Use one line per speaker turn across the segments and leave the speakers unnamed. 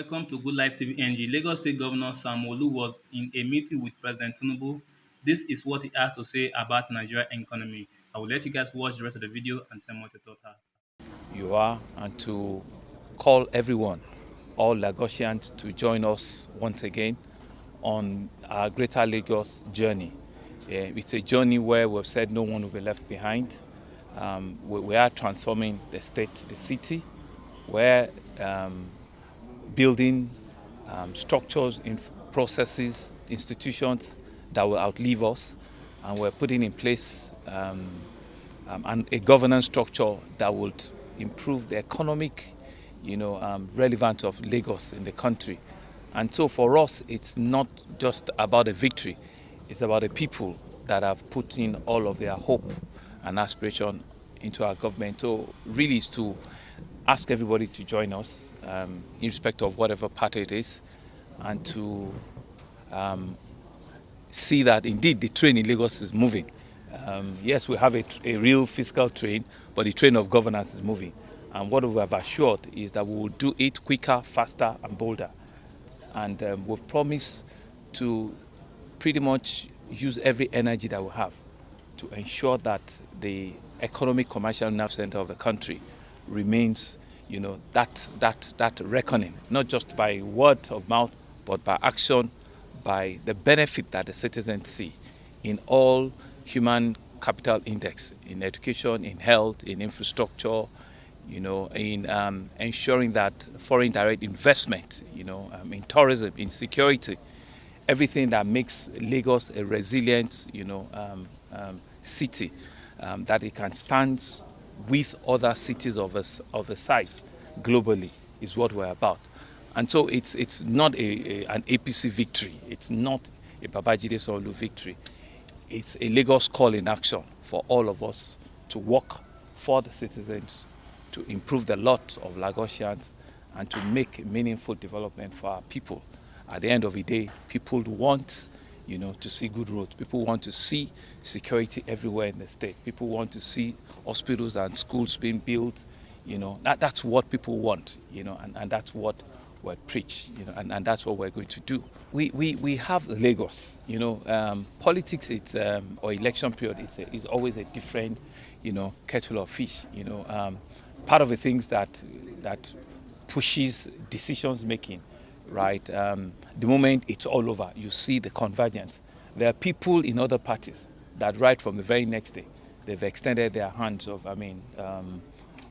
Welcome to Good Life TV NG. Lagos State Governor Sanwo was in a meeting with President Tinubu. This is what he has to say about Nigeria economy. I will let you guys watch the rest of the video and tell me what your thoughts are.
You are, and to call everyone, all Lagosians, to join us once again on our Greater Lagos journey. It's a journey where we've said no one will be left behind. We are transforming the state, the city. We're building structures, processes, institutions that will outlive us, and we're putting in place and a governance structure that would improve the economic, relevance of Lagos in the country. And so for us, it's not just about a victory; it's about the people that have put in all of their hope and aspiration into our government. So really, is to ask everybody to join us, irrespective of whatever party it is, and to see that indeed the train in Lagos is moving. Yes, we have a real fiscal train, but the train of governance is moving. And what we have assured is that we will do it quicker, faster, and bolder. And we've promised to pretty much use every energy that we have to ensure that the economic commercial nerve center of the country remains, that reckoning, not just by word of mouth, but by action, by the benefit that the citizens see in all human capital index, in education, in health, in infrastructure, in ensuring that foreign direct investment, in tourism, in security, everything that makes Lagos a resilient, city, that it can stand with other cities of a size globally is what we're about. And so it's not an APC victory. It's not a Babajide Sanwo victory. It's a Lagos call in action for all of us to work for the citizens, to improve the lot of Lagosians, and to make meaningful development for our people. At the end of the day, people want, to see good roads. People want to see security everywhere in the state. People want to see hospitals and schools being built. That's what people want, and that's what we preach, and that's what we're going to do. We have Lagos, politics, or election period, is always a different, kettle of fish. Part of the things that pushes decisions making, right? The moment it's all over, you see the convergence. There are people in other parties that right from the very next day, they've extended their hands of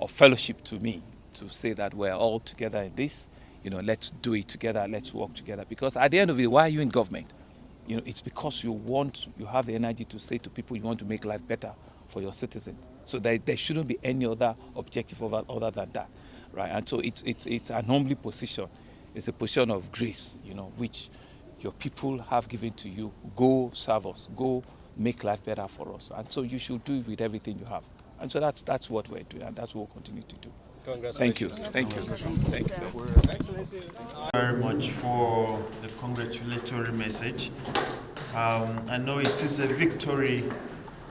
fellowship to me to say that we're all together in this. Let's do it together. Let's work together. Because at the end of it, why are you in government? It's because you have the energy to say to people you want to make life better for your citizens. So there shouldn't be any other objective other than that, right? And so it's an humbly position. It's a position of grace, which your people have given to you. Go serve us. Go make life better for us. And so you should do it with everything you have. And so that's what we're doing, and that's what we'll continue to do. Thank you. Thank you. Thank you.
Very much for the congratulatory message. I know it is a victory,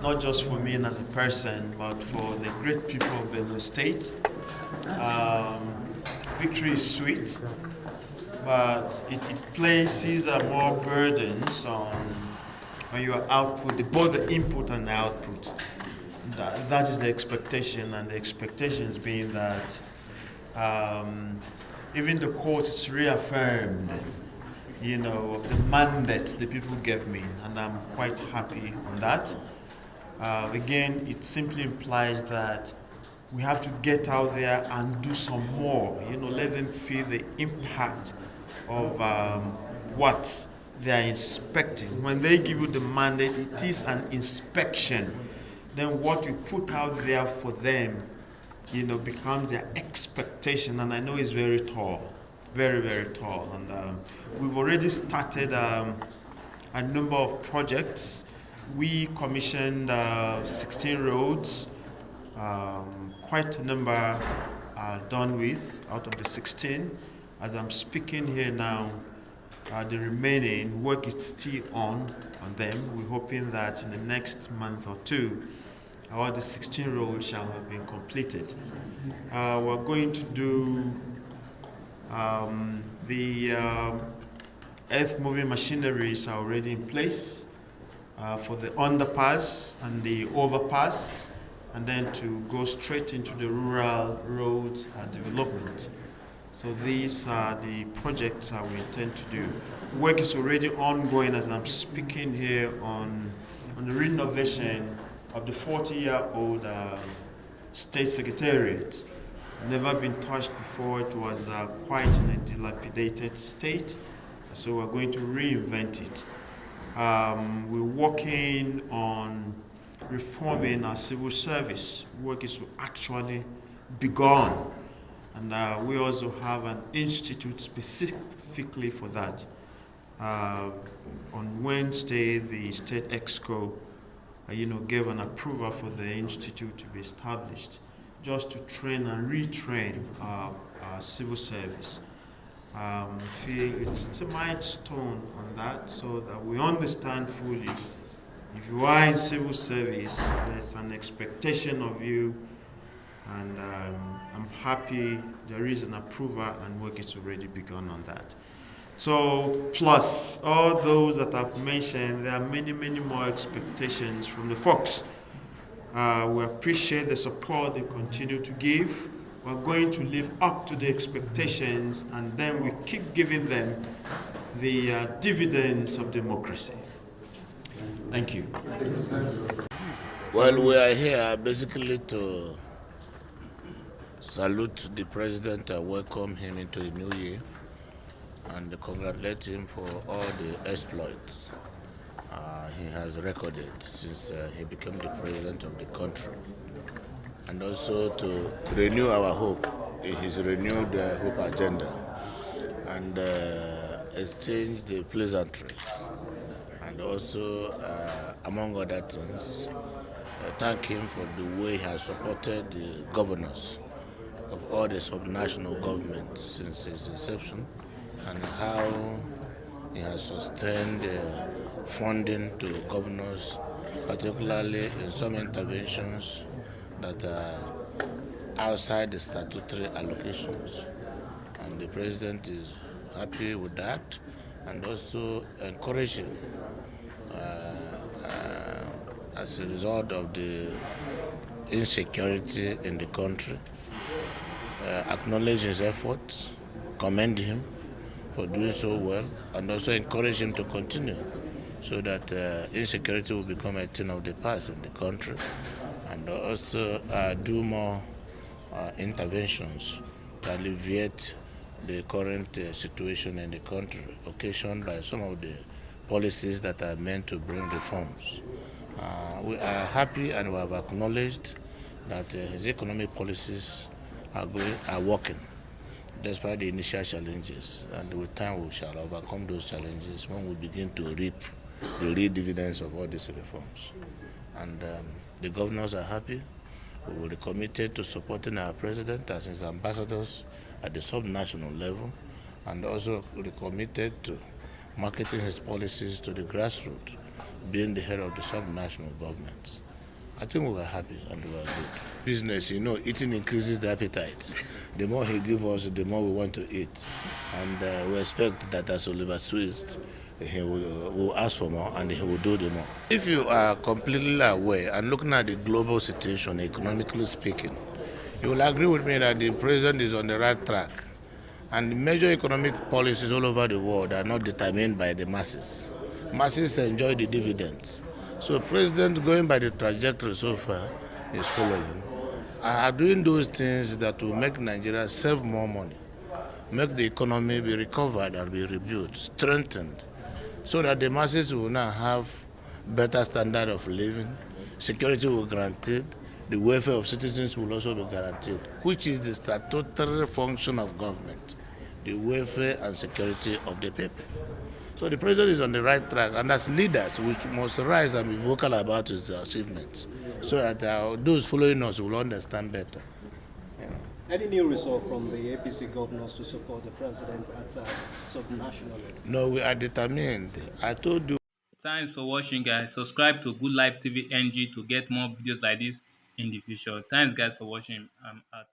not just for me as a person, but for the great people of Benue State. Victory is sweet, but it places more burdens on your output, both the input and the output. That is the expectation, and the expectations being that even the court is reaffirmed, the mandate the people gave me, and I'm quite happy on that. Again, it simply implies that we have to get out there and do some more, let them feel the impact of what they are inspecting. When they give you the mandate, it is an inspection. Then what you put out there for them, becomes their expectation, and I know it's very tall, very, very tall. And we've already started a number of projects. We commissioned 16 roads. Quite a number are done with out of the 16. As I'm speaking here now, the remaining work is still on them. We're hoping that in the next month or two, all the 16 roads shall have been completed. We're going to do The earth moving machineries are already in place for the underpass and the overpass, and then to go straight into the rural roads development. So these are the projects that we intend to do. Work is already ongoing as I'm speaking here on the renovation of the 40-year-old state secretariat. Never been touched before. It was quite in a dilapidated state, so we're going to reinvent it. We're working on reforming our civil service. Work is actually begun, and we also have an institute specifically for that. On Wednesday, the state exco, gave an approval for the institute to be established, just to train and retrain our civil service. Feel it's a milestone on that, so that we understand fully. If you are in civil service, there's an expectation of you, and I'm happy there is an approval and work is already begun on that. So, plus all those that I've mentioned, there are many, many more expectations from the folks. We appreciate the support they continue to give. We're going to live up to the expectations, and then we keep giving them the dividends of democracy. Thank you.
Well, we are here basically to salute the president and welcome him into the new year and congratulate him for all the exploits he has recorded since he became the president of the country, and also to renew our hope in his renewed hope agenda, and exchange the pleasantries, and also, among other things, thank him for the way he has supported the governors of all the subnational governments since his inception, and how he has sustained funding to governors, particularly in some interventions that are outside the statutory allocations. And the president is happy with that, and also encouraging as a result of the insecurity in the country. Acknowledge his efforts, commend him for doing so well, and also encourage him to continue, so that insecurity will become a thing of the past in the country, and also do more interventions to alleviate the current situation in the country, occasioned by some of the policies that are meant to bring reforms. We are happy, and we have acknowledged that his economic policies are working despite the initial challenges, and with time we shall overcome those challenges when we begin to reap the real dividends of all these reforms. And the governors are happy. We will be committed to supporting our president as his ambassadors at the subnational level, and also be committed to marketing his policies to the grassroots, being the head of the subnational governments. I think we were happy and we were good. Business, eating increases the appetite. The more he gives us, the more we want to eat. And we expect that as Oliver Twist, he will ask for more and he will do the more. If you are completely aware and looking at the global situation, economically speaking, you will agree with me that the president is on the right track. And the major economic policies all over the world are not determined by the masses. Masses enjoy the dividends. So president, going by the trajectory so far, is following, are doing those things that will make Nigeria save more money, make the economy be recovered and be rebuilt, strengthened, so that the masses will now have better standard of living, security will be guaranteed, the welfare of citizens will also be guaranteed, which is the statutory function of government, the welfare and security of the people. So the president is on the right track, and as leaders, we must rise and be vocal about his achievements, so that those following us will understand better.
Any new resolve from the APC governors to support the president at subnational level?
No, we are determined. I told you.
Thanks for watching, guys. Subscribe to Good Life TV NG to get more videos like this in the future. Thanks, guys, for watching. I'm out.